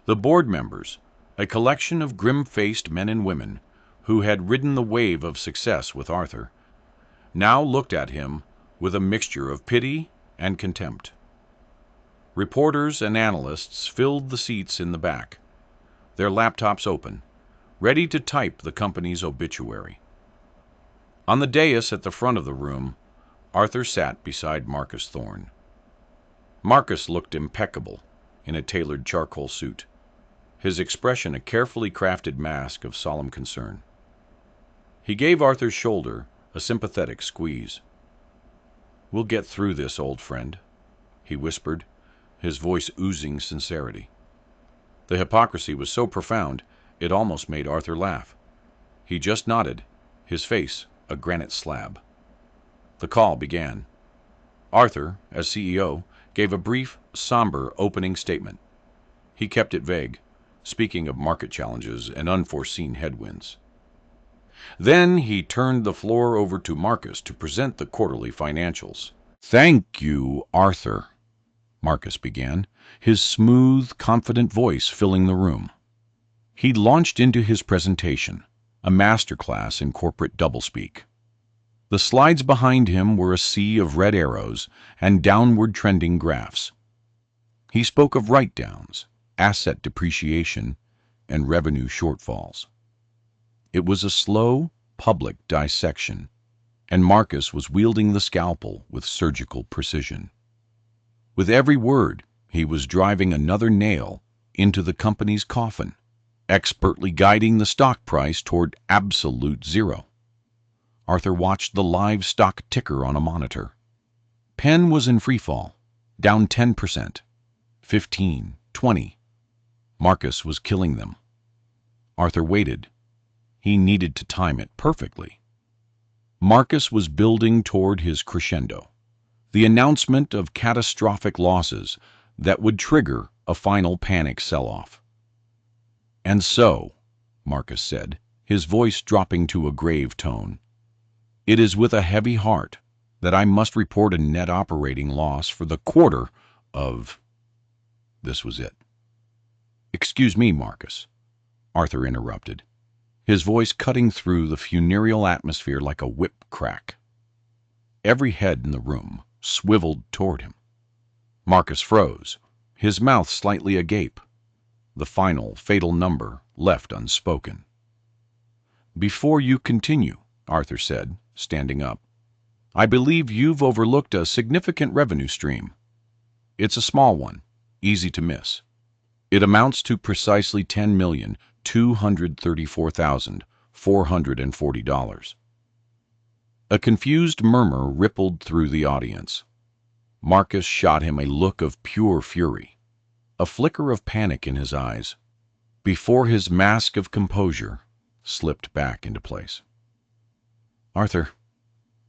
The board members, a collection of grim-faced men and women who had ridden the wave of success with Arthur, now looked at him with a mixture of pity and contempt. Reporters and analysts filled the seats in the back, their laptops open, ready to type the company's obituary. On the dais at the front of the room, Arthur sat beside Marcus Thorne. Marcus looked impeccable in a tailored charcoal suit, his expression a carefully crafted mask of solemn concern. He gave Arthur's shoulder a sympathetic squeeze. "We'll get through this, old friend," he whispered, his voice oozing sincerity. The hypocrisy was so profound it almost made Arthur laugh. He just nodded, his face a granite slab. The call began. Arthur, as CEO, gave a brief, somber opening statement. He kept it vague, speaking of market challenges and unforeseen headwinds. Then he turned the floor over to Marcus to present the quarterly financials. "Thank you, Arthur," Marcus began, his smooth, confident voice filling the room. He launched into his presentation, a masterclass in corporate doublespeak. The slides behind him were a sea of red arrows and downward trending graphs. He spoke of write-downs, asset depreciation, and revenue shortfalls. It was a slow, public dissection, and Marcus was wielding the scalpel with surgical precision. With every word, he was driving another nail into the company's coffin, expertly guiding the stock price toward absolute zero. Arthur watched the live stock ticker on a monitor. Penn was in freefall, down 10%, 15, 20. Marcus was killing them. Arthur waited. He needed to time it perfectly. Marcus was building toward his crescendo, the announcement of catastrophic losses that would trigger a final panic sell-off. "And so," Marcus said, his voice dropping to a grave tone, "it is with a heavy heart that I must report a net operating loss for the quarter of—" This was it. "Excuse me, Marcus," Arthur interrupted, his voice cutting through the funereal atmosphere like a whip crack. Every head in the room swiveled toward him. Marcus froze, his mouth slightly agape, the final, fatal number left unspoken. "Before you continue," Arthur said, standing up, "I believe you've overlooked a significant revenue stream. It's a small one, easy to miss. It amounts to precisely $10,234,440. A confused murmur rippled through the audience. Marcus shot him a look of pure fury, a flicker of panic in his eyes, before his mask of composure slipped back into place. "Arthur,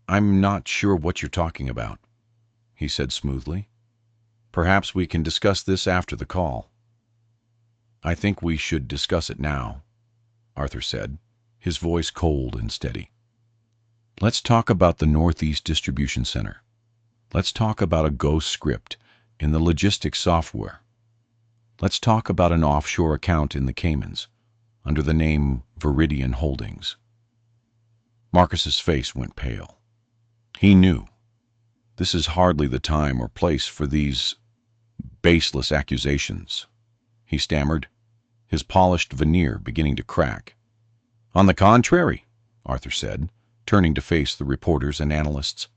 I'm not sure what you're talking about," he said smoothly. "Perhaps we can discuss this after the call." "I think we should discuss it now," Arthur said, his voice cold and steady. "Let's talk about the Northeast Distribution Center. Let's talk about a ghost script in the logistics software. Let's talk about an offshore account in the Caymans, under the name Viridian Holdings." Marcus's face went pale. He knew. This is hardly the time or place for these baseless accusations, he stammered, his polished veneer beginning to crack. "On the contrary," Arthur said, turning to face the reporters and analysts,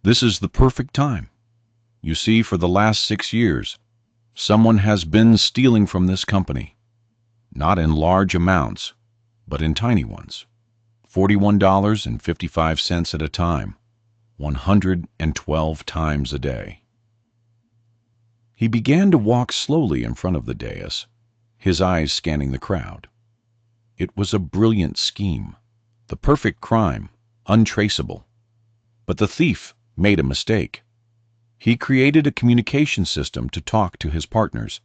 "this is the perfect time. You see, for the last 6 years, someone has been stealing from this company. Not in large amounts, but in tiny ones. $41.55 at a time, 112 times a day." He began to walk slowly in front of the dais, his eyes scanning the crowd. It was a brilliant scheme, the perfect crime, untraceable. But the thief made a mistake. He created a communication system to talk to his partners,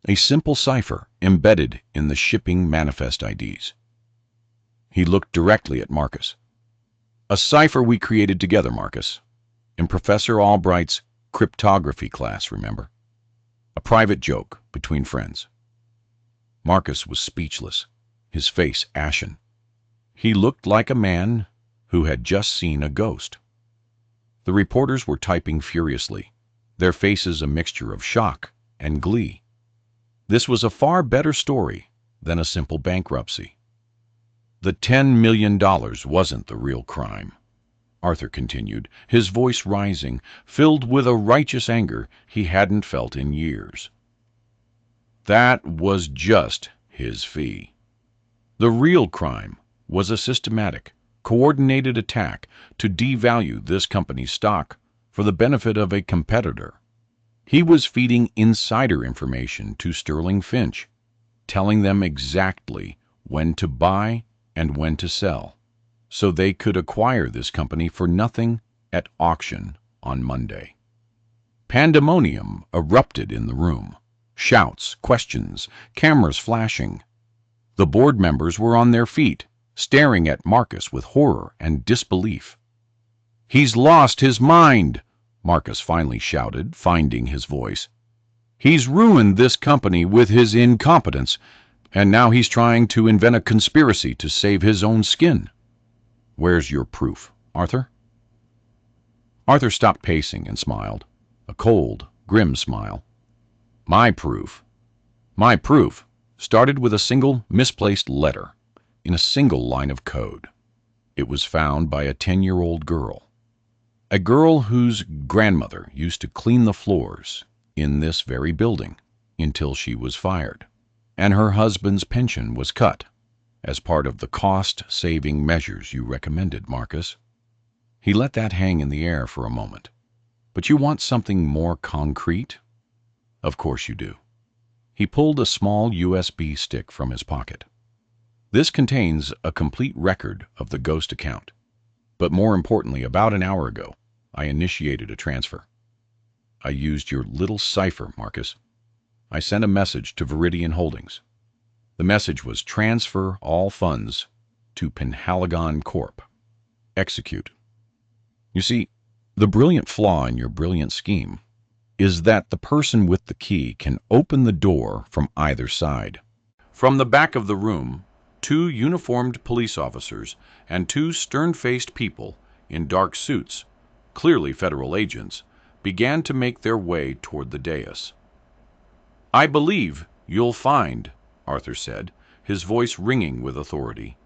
a simple cipher embedded in the shipping manifest IDs. He looked directly at Marcus. "A cipher we created together, Marcus, in Professor Albright's cryptography class, remember? A private joke between friends." Marcus was speechless, his face ashen. He looked like a man who had just seen a ghost. The reporters were typing furiously, their faces a mixture of shock and glee. This was a far better story than a simple bankruptcy. "The $10 million wasn't the real crime," Arthur continued, his voice rising, filled with a righteous anger he hadn't felt in years. "That was just his fee. The real crime was a systematic, coordinated attack to devalue this company's stock for the benefit of a competitor. He was feeding insider information to Sterling Finch, telling them exactly when to buy and when to sell, so they could acquire this company for nothing at auction on Monday." Pandemonium erupted in the room. Shouts, questions, cameras flashing. The board members were on their feet, staring at Marcus with horror and disbelief. "He's lost his mind," Marcus finally shouted, finding his voice. "He's ruined this company with his incompetence, and now he's trying to invent a conspiracy to save his own skin. Where's your proof, Arthur?" Arthur stopped pacing and smiled, a cold, grim smile. My proof. My proof started with a single misplaced letter in a single line of code. It was found by a 10-year-old girl. A girl whose grandmother used to clean the floors in this very building until she was fired, and her husband's pension was cut as part of the cost-saving measures you recommended, Marcus. He let that hang in the air for a moment. But you want something more concrete? Of course you do. He pulled a small USB stick from his pocket. This contains a complete record of the ghost account. But more importantly, about an hour ago, I initiated a transfer. I used your little cipher, Marcus. I sent a message to Viridian Holdings. The message was transfer all funds to Penhaligon Corp. Execute. You see, the brilliant flaw in your brilliant scheme is that the person with the key can open the door from either side. From the back of the room, 2 uniformed police officers and 2 stern-faced people in dark suits, clearly federal agents, began to make their way toward the dais. "I believe you'll find," Arthur said, his voice ringing with authority,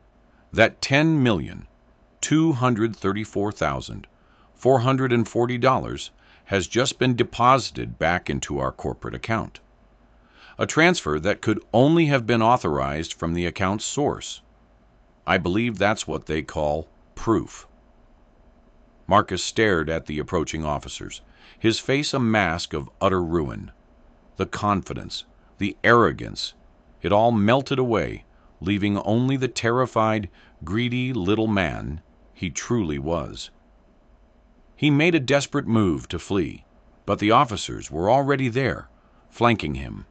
"that $10,234,440 has just been deposited back into our corporate account. A transfer that could only have been authorized from the account's source. I believe that's what they call proof." Marcus stared at the approaching officers, his face a mask of utter ruin. The confidence, the arrogance, it all melted away, leaving only the terrified, greedy little man he truly was. He made a desperate move to flee, but the officers were already there, flanking him.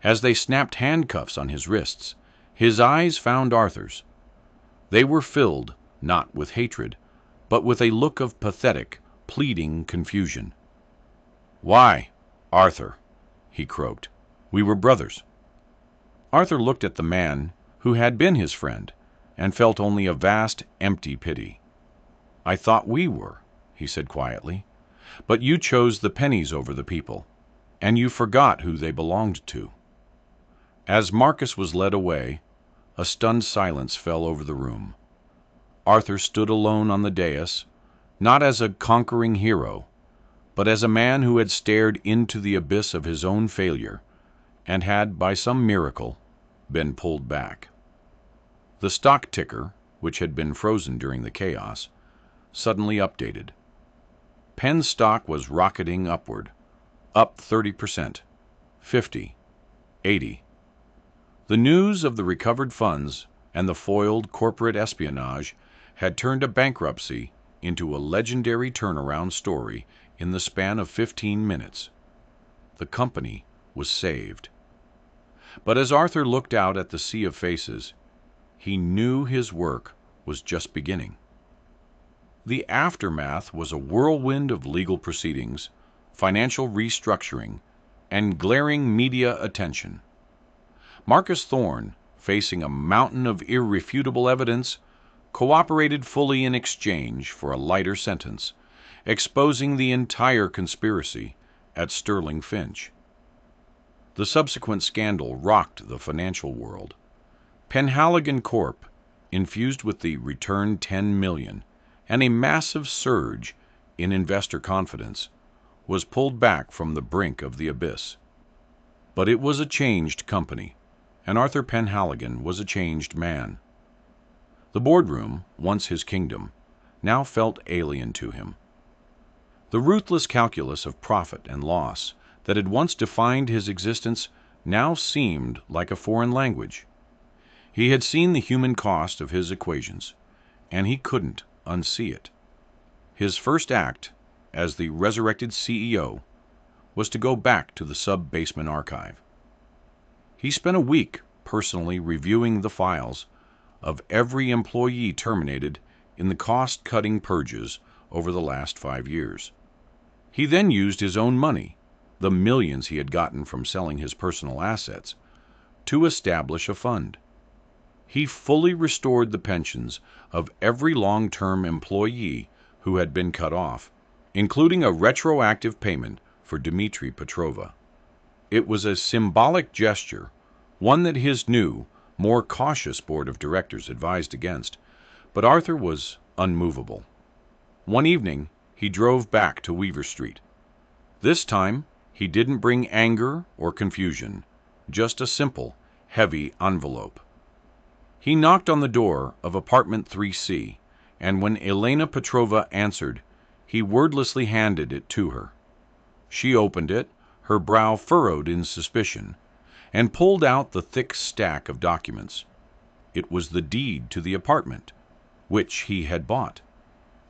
As they snapped handcuffs on his wrists, his eyes found Arthur's. They were filled, not with hatred, but with a look of pathetic, pleading confusion. "Why, Arthur," he croaked. "We were brothers." Arthur looked at the man who had been his friend and felt only a vast, empty pity. "I thought we were," he said quietly, "but you chose the pennies over the people, and you forgot who they belonged to." As Marcus was led away, a stunned silence fell over the room. Arthur stood alone on the dais, not as a conquering hero, but as a man who had stared into the abyss of his own failure and had, by some miracle, been pulled back. The stock ticker, which had been frozen during the chaos, suddenly updated. Penn stock was rocketing upward, up 30%, 50, 80. The news of the recovered funds and the foiled corporate espionage had turned a bankruptcy into a legendary turnaround story in the span of 15 minutes. The company was saved. But as Arthur looked out at the sea of faces, he knew his work was just beginning. The aftermath was a whirlwind of legal proceedings, financial restructuring, and glaring media attention. Marcus Thorne, facing a mountain of irrefutable evidence, cooperated fully in exchange for a lighter sentence, exposing the entire conspiracy at Sterling Finch. The subsequent scandal rocked the financial world. Penhaligon Corp., infused with the returned $10 million and a massive surge in investor confidence, was pulled back from the brink of the abyss. But it was a changed company, and Arthur Penhaligon was a changed man. The boardroom, once his kingdom, now felt alien to him. The ruthless calculus of profit and loss that had once defined his existence now seemed like a foreign language. He had seen the human cost of his equations, and he couldn't unsee it. His first act, as the resurrected CEO, was to go back to the sub-basement archive. He spent a week personally reviewing the files of every employee terminated in the cost-cutting purges over the last 5 years. He then used his own money, the millions he had gotten from selling his personal assets, to establish a fund. He fully restored the pensions of every long-term employee who had been cut off, including a retroactive payment for Dmitri Petrova. It was a symbolic gesture, one that his new, more cautious board of directors advised against, but Arthur was unmovable. One evening, he drove back to Weaver Street. This time, he didn't bring anger or confusion, just a simple, heavy envelope. He knocked on the door of apartment 3C, and when Elena Petrova answered, he wordlessly handed it to her. She opened it, her brow furrowed in suspicion, and pulled out the thick stack of documents. It was the deed to the apartment, which he had bought,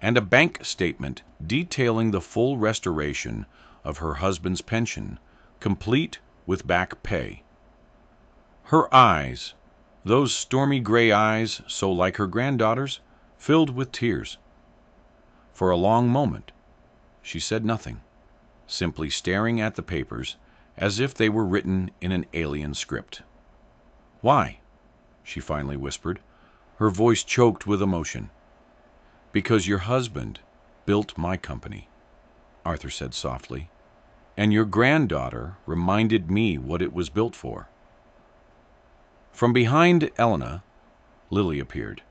and a bank statement detailing the full restoration of her husband's pension, complete with back pay. Her eyes, those stormy gray eyes so like her granddaughter's, filled with tears. For a long moment, she said nothing, simply staring at the papers as if they were written in an alien script. "Why?" she finally whispered, her voice choked with emotion. "Because your husband built my company," Arthur said softly, "and your granddaughter reminded me what it was built for." From behind Elena, Lily appeared.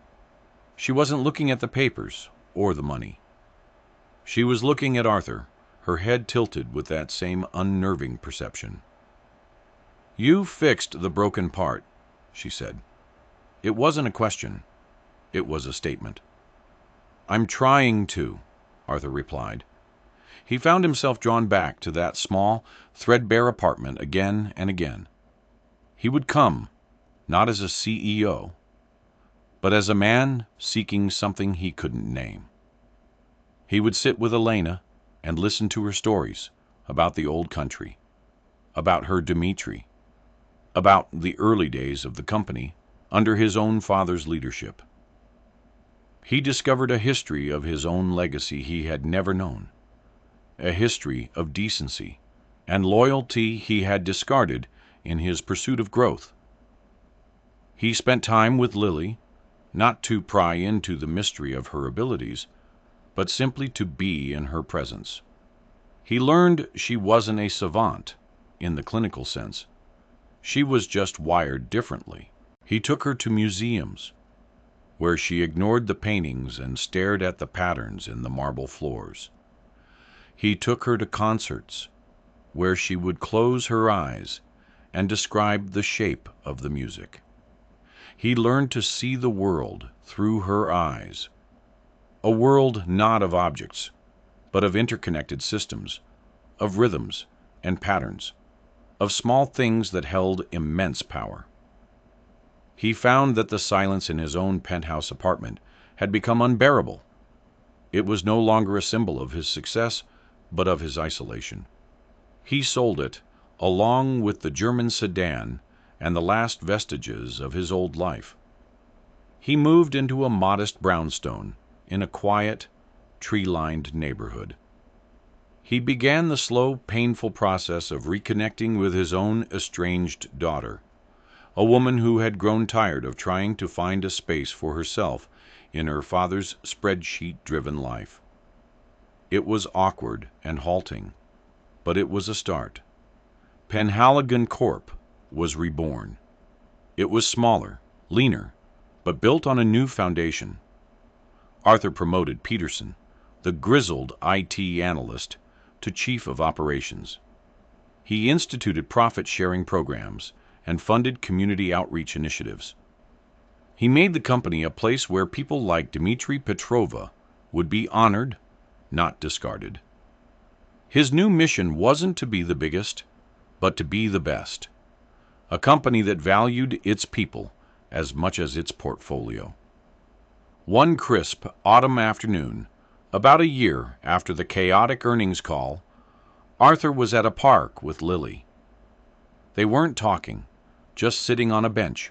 She wasn't looking at the papers or the money. She was looking at Arthur, her head tilted with that same unnerving perception. "You fixed the broken part," she said. It wasn't a question. It was a statement. "I'm trying to," Arthur replied. He found himself drawn back to that small, threadbare apartment again and again. He would come, not as a CEO, but as a man seeking something he couldn't name. He would sit with Elena and listen to her stories about the old country, about her Dmitri, about the early days of the company under his own father's leadership. He discovered a history of his own legacy he had never known, a history of decency and loyalty he had discarded in his pursuit of growth. He spent time with Lily, not to pry into the mystery of her abilities, but simply to be in her presence. He learned she wasn't a savant in the clinical sense. She was just wired differently. He took her to museums, where she ignored the paintings and stared at the patterns in the marble floors. He took her to concerts, where she would close her eyes and describe the shape of the music. He learned to see the world through her eyes, a world not of objects, but of interconnected systems, of rhythms and patterns, of small things that held immense power. He found that the silence in his own penthouse apartment had become unbearable. It was no longer a symbol of his success, but of his isolation. He sold it, along with the German sedan and the last vestiges of his old life. He moved into a modest brownstone in a quiet, tree-lined neighborhood. He began the slow, painful process of reconnecting with his own estranged daughter, a woman who had grown tired of trying to find a space for herself in her father's spreadsheet-driven life. It was awkward and halting, but it was a start. Penhaligon Corp was reborn. It was smaller, leaner, but built on a new foundation. Arthur promoted Peterson, the grizzled IT analyst, to chief of operations. He instituted profit-sharing programs and funded community outreach initiatives. He made the company a place where people like Dmitri Petrova would be honored, not discarded. His new mission wasn't to be the biggest, but to be the best. A company that valued its people as much as its portfolio. One crisp autumn afternoon, about a year after the chaotic earnings call, Arthur was at a park with Lily. They weren't talking, just sitting on a bench,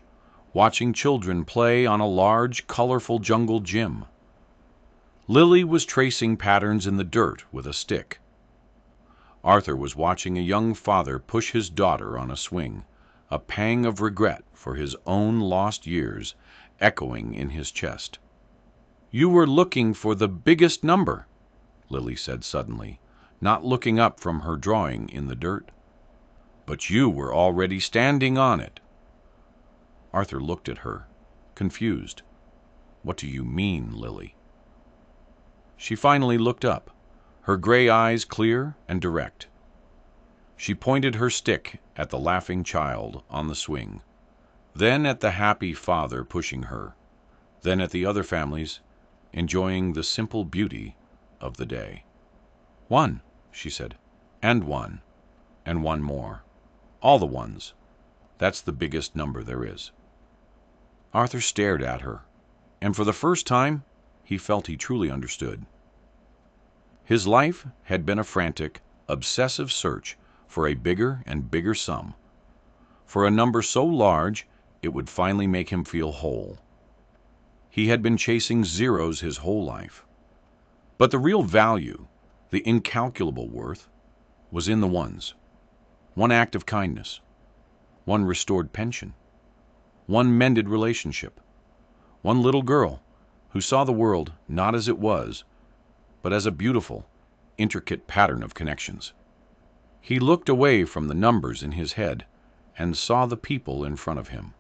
watching children play on a large, colorful jungle gym. Lily was tracing patterns in the dirt with a stick. Arthur was watching a young father push his daughter on a swing, a pang of regret for his own lost years echoing in his chest. "You were looking for the biggest number," Lily said suddenly, not looking up from her drawing in the dirt. But you were already standing on it. Arthur looked at her, confused. What do you mean, Lily? She finally looked up, her gray eyes clear and direct. She pointed her stick at the laughing child on the swing, then at the happy father pushing her, then at the other families enjoying the simple beauty of the day. One, she said, and one more. All the ones. That's the biggest number there is. Arthur stared at her, and for the first time he felt he truly understood. His life had been a frantic, obsessive search for a bigger and bigger sum, for a number so large it would finally make him feel whole. He had been chasing zeros his whole life. But the real value, the incalculable worth, was in the ones. One act of kindness, one restored pension, one mended relationship, one little girl who saw the world not as it was, but as a beautiful, intricate pattern of connections. He looked away from the numbers in his head and saw the people in front of him.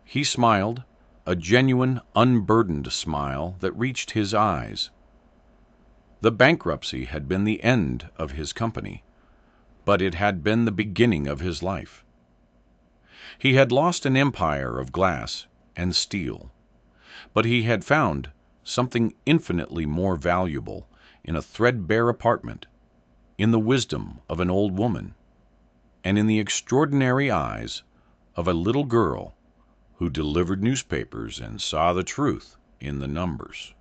He smiled, a genuine, unburdened smile that reached his eyes. The bankruptcy had been the end of his company, but it had been the beginning of his life. He had lost an empire of glass and steel, but he had found something infinitely more valuable in a threadbare apartment, in the wisdom of an old woman, and in the extraordinary eyes of a little girl who delivered newspapers and saw the truth in the numbers.